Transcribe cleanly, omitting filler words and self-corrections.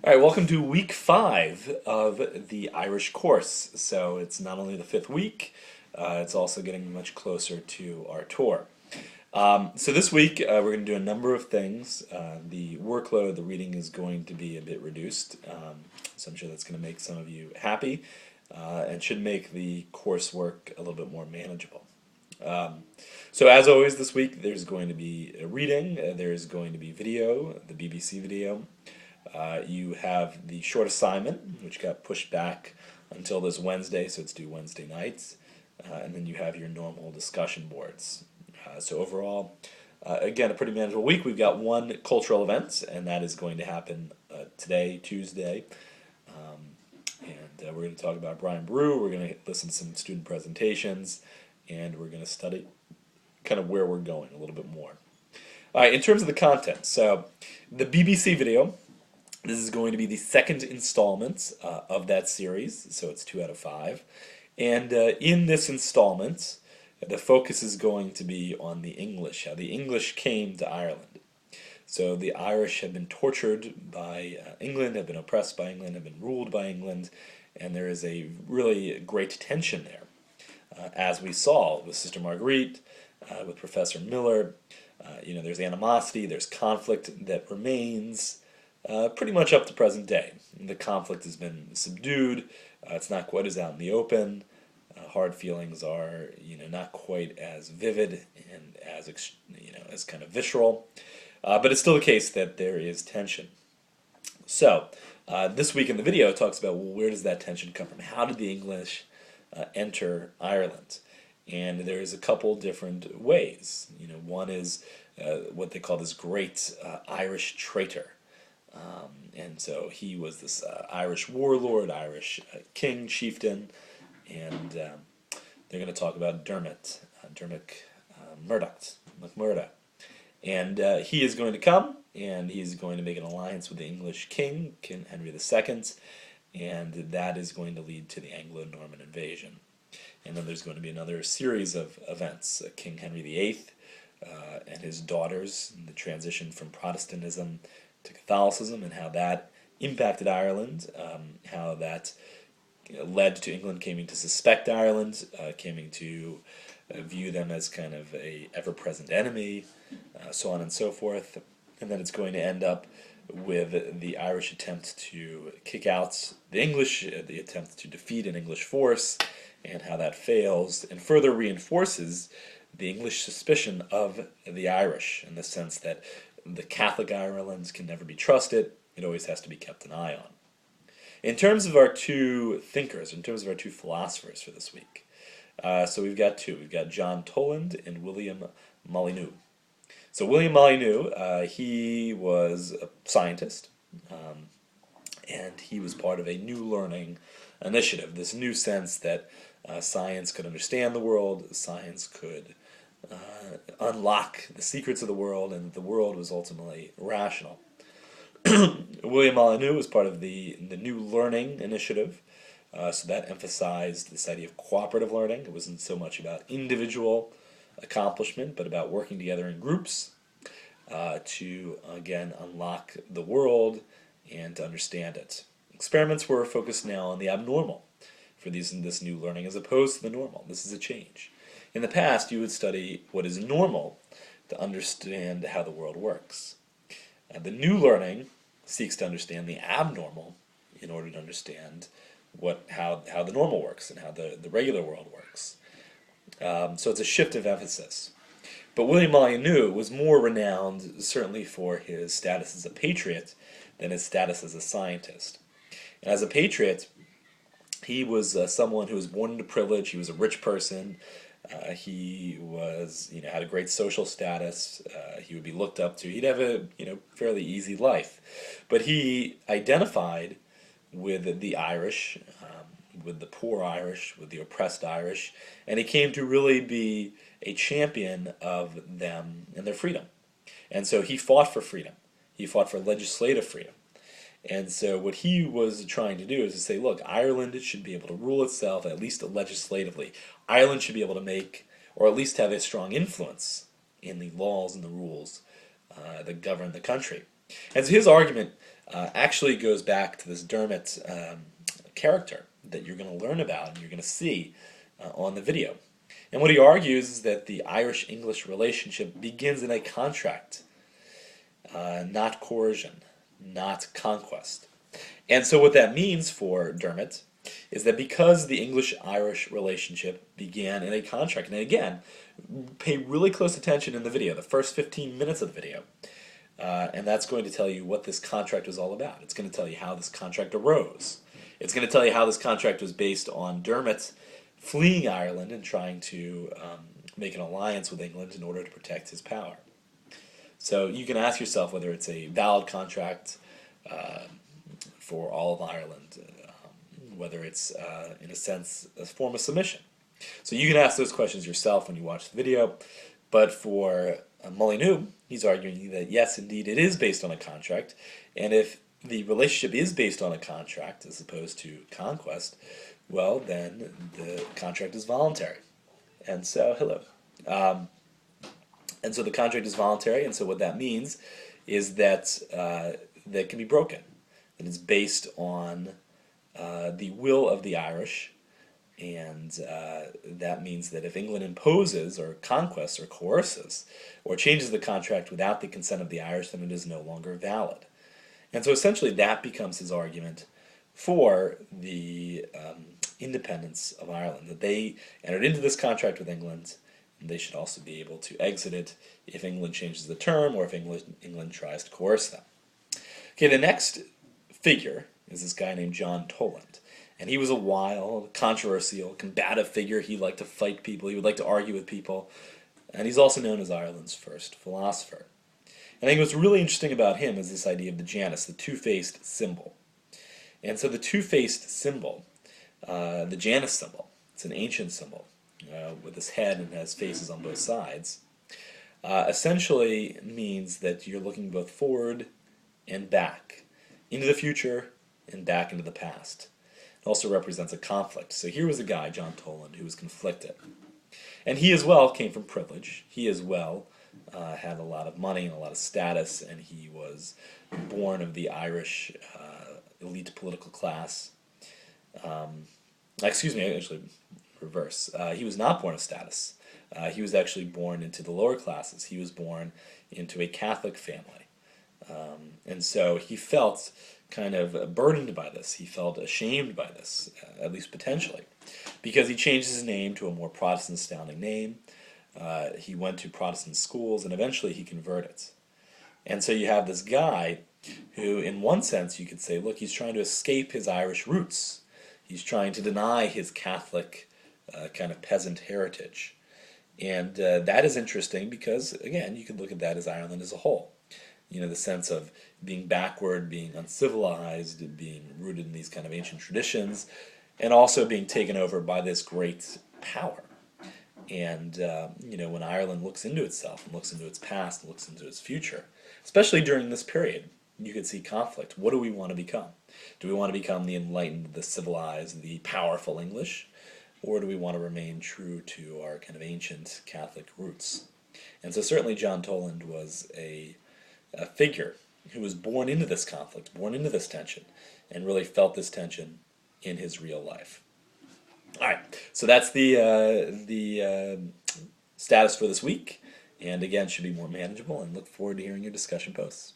All right, welcome to week 5 of the Irish course. So it's not only the fifth week, it's also getting much closer to our tour. So this week we're going to do a number of things. The workload, the reading is going to be a bit reduced, so I'm sure that's going to make some of you happy and should make the coursework a little bit more manageable. So as always this week there's going to be a reading, there's going to be video, the BBC video. You have the short assignment, which got pushed back until this Wednesday, so it's due Wednesday nights. And then you have your normal discussion boards. So overall, again, a pretty manageable week. We've got one cultural event, and that is going to happen today, Tuesday. And we're going to talk about Brian Brew. We're going to listen to some student presentations, and we're going to study kind of where we're going a little bit more. All right, in terms of the content, so the BBC video. This is going to be the second installment of that series, so it's 2 out of 5. And in this installment, the focus is going to be on the English, how the English came to Ireland. So the Irish have been tortured by England, have been oppressed by England, have been ruled by England, and there is a really great tension there. As we saw with Sister Marguerite, with Professor Miller, there's animosity, there's conflict that remains. Pretty much up to present day. The conflict has been subdued. It's not quite as out in the open. Hard feelings are, not quite as vivid and as kind of visceral. But it's still the case that there is tension. So, this week in the video it talks about, well, where does that tension come from? How did the English enter Ireland? And there's a couple different ways. One is what they call this great Irish traitor. And so he was this Irish warlord, Irish king, chieftain, and they're going to talk about Dermot MacMurdo. And he is going to come, and he's going to make an alliance with the English king, King Henry II, and that is going to lead to the Anglo-Norman invasion. And then there's going to be another series of events, King Henry VIII and his daughters, the transition from Protestantism to Catholicism, and how that impacted Ireland, how that led to England coming to suspect Ireland, coming to view them as kind of a ever-present enemy, so on and so forth. And then it's going to end up with the Irish attempt to kick out the English, the attempt to defeat an English force, and how that fails, and further reinforces the English suspicion of the Irish, in the sense that the Catholic Ireland can never be trusted. It always has to be kept an eye on. In terms of our two thinkers, in terms of our two philosophers for this week, so we've got two. We've got John Toland and William Molyneux. So William Molyneux, he was a scientist, and he was part of a new learning initiative, this new sense that science could understand the world, science could unlock the secrets of the world, and the world was ultimately rational. William Molyneux was part of the New Learning Initiative, so that emphasized this idea of cooperative learning. It wasn't so much about individual accomplishment, but about working together in groups to, again, unlock the world and to understand it. Experiments were focused now on the abnormal for this new learning as opposed to the normal. This is a change. In the past, you would study what is normal to understand how the world works. The new learning seeks to understand the abnormal in order to understand how the normal works and how the regular world works. So it's a shift of emphasis. But William Molyneux was more renowned, certainly for his status as a patriot, than his status as a scientist. And as a patriot, he was someone who was born into privilege. He was a rich person. He was, had a great social status. He would be looked up to. He'd have a, fairly easy life. But he identified with the Irish, with the poor Irish, with the oppressed Irish, and he came to really be a champion of them and their freedom. And so he fought for freedom. He fought for legislative freedom. And so what he was trying to do is to say, look, Ireland should be able to rule itself, at least legislatively. Ireland should be able to make, or at least have a strong influence in the laws and the rules that govern the country. And so his argument actually goes back to this Dermot character that you're going to learn about and you're going to see on the video. And what he argues is that the Irish-English relationship begins in a contract, not coercion, not conquest. And so what that means for Dermot is that because the English-Irish relationship began in a contract, and again, pay really close attention in the video, the first 15 minutes of the video, and that's going to tell you what this contract was all about. It's going to tell you how this contract arose. It's going to tell you how this contract was based on Dermot fleeing Ireland and trying to make an alliance with England in order to protect his power. So you can ask yourself whether it's a valid contract for all of Ireland, whether it's, in a sense, a form of submission. So you can ask those questions yourself when you watch the video, but for Molyneux, he's arguing that yes, indeed, it is based on a contract, and if the relationship is based on a contract as opposed to conquest, well, then the contract is voluntary. And so, and so the contract is voluntary, and so what that means is that that can be broken. That it's based on the will of the Irish, and that means that if England imposes or conquests or coerces or changes the contract without the consent of the Irish, then it is no longer valid. And so essentially that becomes his argument for the independence of Ireland, that they entered into this contract with England, and they should also be able to exit it if England changes the term or if England tries to coerce them. Okay, the next figure is this guy named John Toland. And he was a wild, controversial, combative figure. He liked to fight people. He would like to argue with people. And he's also known as Ireland's first philosopher. And I think what's really interesting about him is this idea of the Janus, the two-faced symbol. And so the two-faced symbol, the Janus symbol, it's an ancient symbol with this head and has faces on both sides, essentially means that you're looking both forward and back, into the future and back into the past. It also represents a conflict. So here was a guy, John Toland, who was conflicted. And he as well came from privilege. He as well had a lot of money and a lot of status, and he was born of the Irish elite political class. Excuse me, actually, reverse. He was not born of status. He was actually born into the lower classes. He was born into a Catholic family. And so he felt kind of burdened by this. He felt ashamed by this, at least potentially, because he changed his name to a more Protestant-sounding name. He went to Protestant schools, and eventually he converted. And so you have this guy who, in one sense, you could say, look, he's trying to escape his Irish roots. He's trying to deny his Catholic kind of peasant heritage. And that is interesting because, again, you could look at that as Ireland as a whole. You know, the sense of being backward, being uncivilized, being rooted in these kind of ancient traditions, and also being taken over by this great power. And, you know, when Ireland looks into itself and looks into its past and looks into its future, especially during this period, you could see conflict. What do we want to become? Do we want to become the enlightened, the civilized, the powerful English? Or do we want to remain true to our kind of ancient Catholic roots? And so certainly John Toland was a figure who was born into this conflict, born into this tension, and really felt this tension in his real life. All right, so that's the status for this week, and again, should be more manageable, and look forward to hearing your discussion posts.